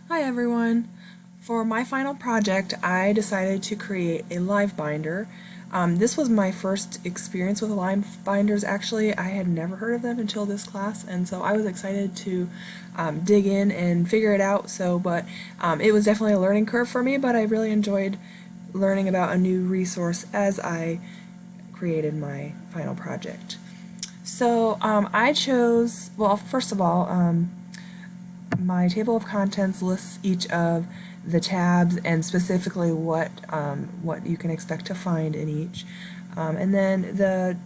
Hi everyone! For my final project, I decided to create a Livebinder. This was my first experience with Livebinders. Actually, I had never heard of them until this class, and so I was excited to dig in and figure it out. But it was definitely a learning curve for me, but I really enjoyed learning about a new resource as I created my final project. So I chose, well, first of all, my table of contents lists each of the tabs and specifically what you can expect to find in each. And then the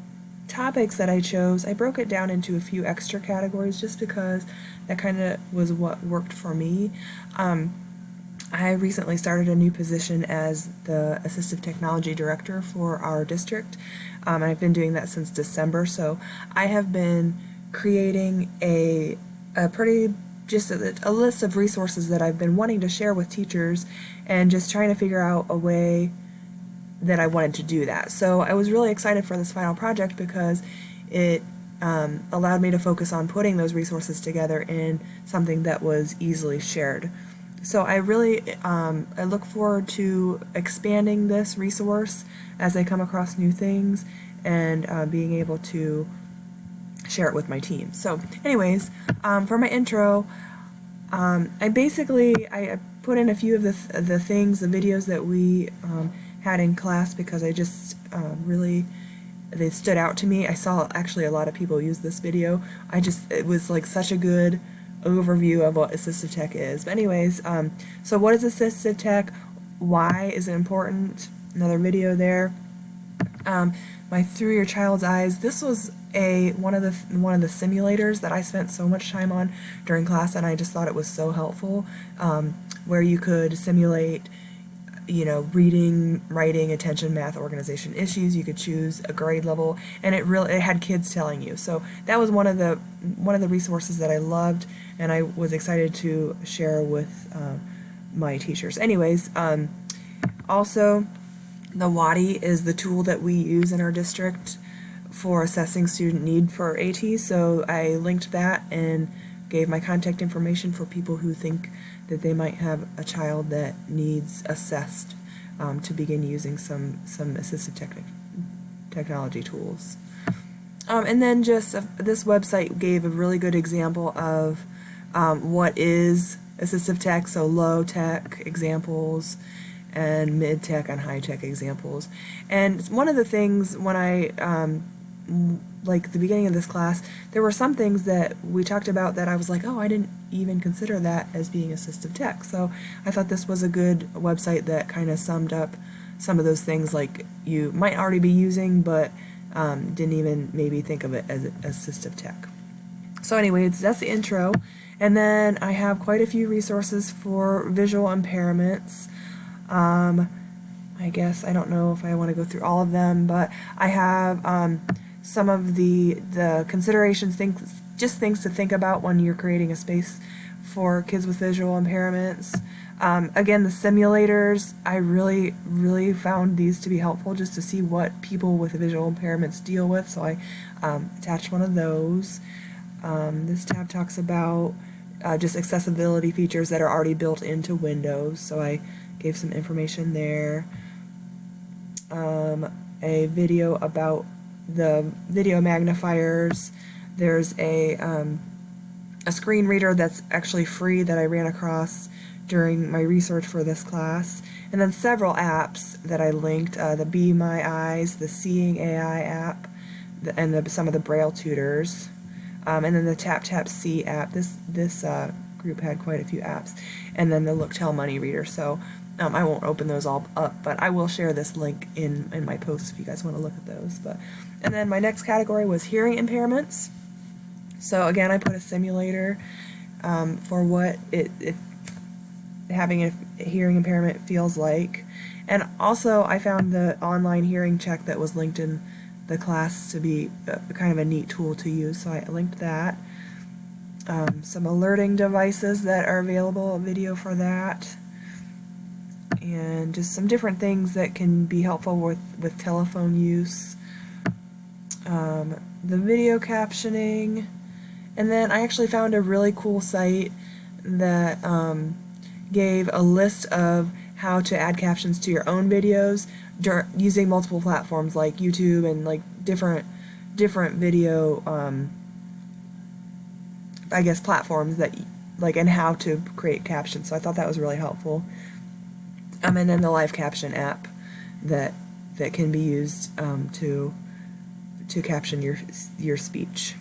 topics that I chose, I broke it down into a few extra categories just because that kind of was what worked for me. I recently started a new position as the Assistive Technology Director for our district. I've been doing that since December, so I have been creating a pretty just a list of resources that I've been wanting to share with teachers and just trying to figure out a way that I wanted to do that. So I was really excited for this final project because it allowed me to focus on putting those resources together in something that was easily shared. So I really I look forward to expanding this resource as I come across new things and being able to share it with my team. So anyways, for my intro, I put in a few of the things, the videos that we had in class because I just really, they stood out to me. I saw actually a lot of people use this video. It was like such a good overview of what assistive tech is. But anyways, so what is assistive tech? Why is it important? Another video there. My Through Your Child's Eyes. This was one of the simulators that I spent so much time on during class, and I just thought it was so helpful. Where you could simulate, reading, writing, attention, math, organization issues. You could choose a grade level, and it had kids telling you. So that was one of the resources that I loved, and I was excited to share with my teachers. Anyways, also, the WADI is the tool that we use in our district for assessing student need for AT, so I linked that and gave my contact information for people who think that they might have a child that needs assessed to begin using some assistive technology tools. And then just this website gave a really good example of what is assistive tech, so low tech examples and mid-tech and high-tech examples. And one of the things when I, like the beginning of this class, there were some things that we talked about that I was like, oh, I didn't even consider that as being assistive tech. So I thought this was a good website that kind of summed up some of those things like you might already be using, but didn't even maybe think of it as assistive tech. So anyways, that's the intro. And then I have quite a few resources for visual impairments. I guess I don't know if I want to go through all of them, but I have some of the considerations, just things to think about when you're creating a space for kids with visual impairments. Again, the simulators, I really found these to be helpful just to see what people with visual impairments deal with, so I attached one of those. This tab talks about just accessibility features that are already built into Windows, so I gave some information there. A video about the video magnifiers. There's a screen reader that's actually free that I ran across during my research for this class, and then several apps that I linked, the Be My Eyes, the Seeing AI app, and some of the Braille tutors, and then the Tap Tap See app. This group had quite a few apps, and then the Look Tell Money reader. So I won't open those all up, but I will share this link in my post if you guys want to look at those. And then my next category was hearing impairments. So again, I put a simulator for what having a hearing impairment feels like. And also I found the online hearing check that was linked in the class to be kind of a neat tool to use, so I linked that. Some alerting devices that are available, a video for that. And just some different things that can be helpful with telephone use. The video captioning. And then I actually found a really cool site that gave a list of how to add captions to your own videos using multiple platforms like YouTube and like different video I guess platforms that like, and how to create captions. So I thought that was really helpful. And then the live caption app that can be used to caption your speech.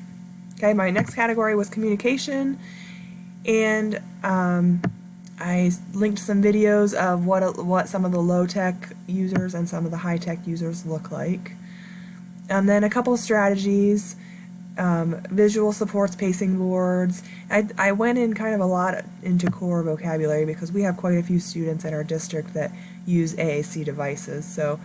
Okay, my next category was communication, and I linked some videos of what some of the low-tech users and some of the high-tech users look like. And then a couple of strategies, visual supports, pacing boards. I went in kind of a lot into core vocabulary because we have quite a few students in our district that use AAC devices. So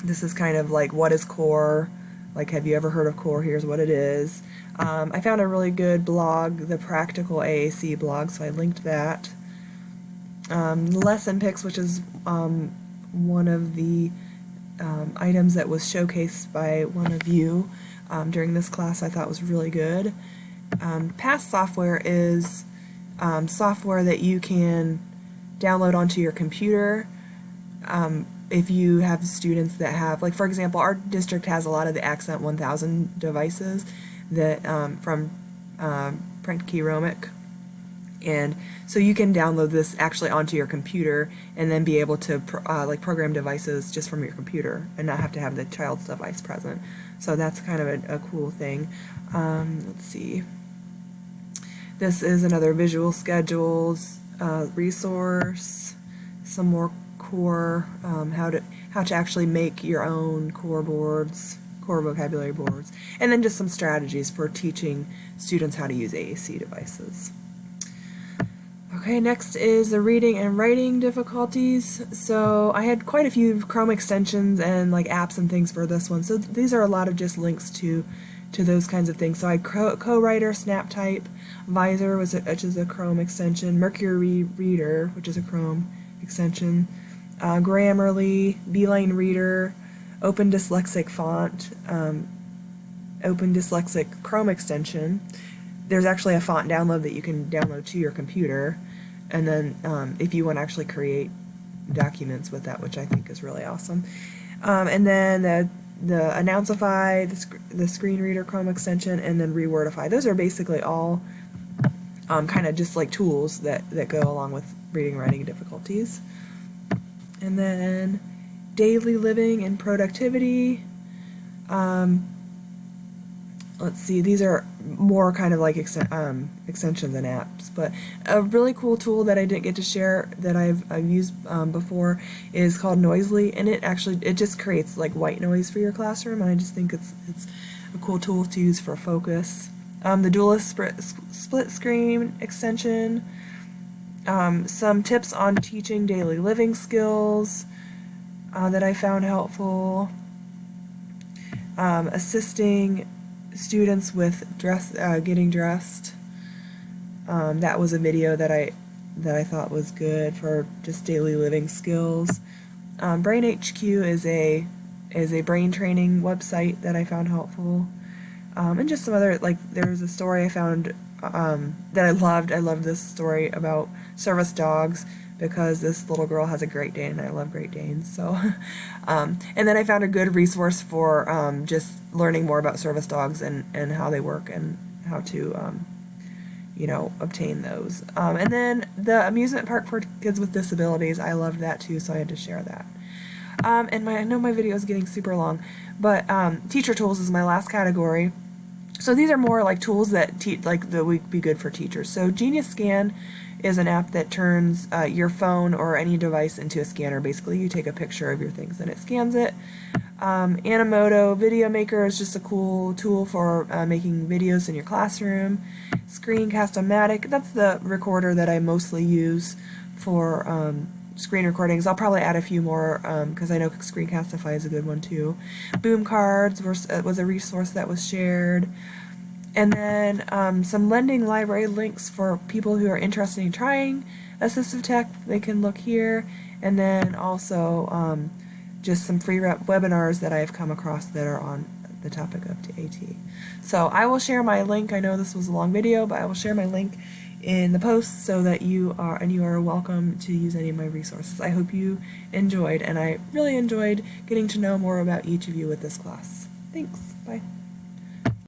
this is kind of like, what is core? Like, have you ever heard of core? Here's what it is. I found a really good blog, the Practical AAC blog, so I linked that. Lesson picks, which is one of the items that was showcased by one of you during this class, I thought was really good. Past software is software that you can download onto your computer. If you have students that have, like for example, our district has a lot of the Accent 1000 devices that from Prentkeromic, and so you can download this actually onto your computer and then be able to like program devices just from your computer and not have to have the child's device present. So that's kind of a cool thing. Let's see. This is another visual schedules resource. Some more core, how to actually make your own core boards, core vocabulary boards, and then just some strategies for teaching students how to use AAC devices. Okay, next is the reading and writing difficulties. So I had quite a few Chrome extensions and like apps and things for this one. So these are a lot of just links to those kinds of things. So I had Co-Writer, SnapType, Visor, which is a Chrome extension, Mercury Reader, which is a Chrome extension, Grammarly, Beeline Reader, Open Dyslexic Font, Open Dyslexic Chrome extension. There's actually a font download that you can download to your computer, and then if you want to actually create documents with that, which I think is really awesome. And then the Announceify, the Screen Reader Chrome extension, and then Rewordify. Those are basically all kind of just like tools that go along with reading and writing difficulties. And then daily living and productivity. Let's see, these are more kind of like extensions and apps, but a really cool tool that I didn't get to share that I've used before is called Noisely, and it just creates like white noise for your classroom, and I just think it's a cool tool to use for focus. The Duelist split screen extension, some tips on teaching daily living skills that I found helpful, assisting students with getting dressed. That was a video that I thought was good for just daily living skills. Brain HQ is a brain training website that I found helpful, and just some other, like there's a story I found that I loved. I loved this story about service dogs because this little girl has a Great Dane, and I love Great Danes. So, and then I found a good resource for just learning more about service dogs and how they work and how to, obtain those. And then the amusement park for kids with disabilities, I loved that too, so I had to share that. And I know my video is getting super long, but teacher tools is my last category. So these are more like tools that would be good for teachers. So Genius Scan is an app that turns your phone or any device into a scanner. Basically, you take a picture of your things and it scans it. Animoto Video Maker is just a cool tool for making videos in your classroom. Screencast-O-Matic, that's the recorder that I mostly use for screen recordings. I'll probably add a few more because I know Screencastify is a good one too. Boom Cards was a resource that was shared. And then some lending library links for people who are interested in trying assistive tech. They can look here. And then also just some free webinars that I've come across that are on the topic of AT. So I will share my link. I know this was a long video, but I will share my link in the posts so that you are welcome to use any of my resources. I hope you enjoyed, and I really enjoyed getting to know more about each of you with this class. Thanks. Bye.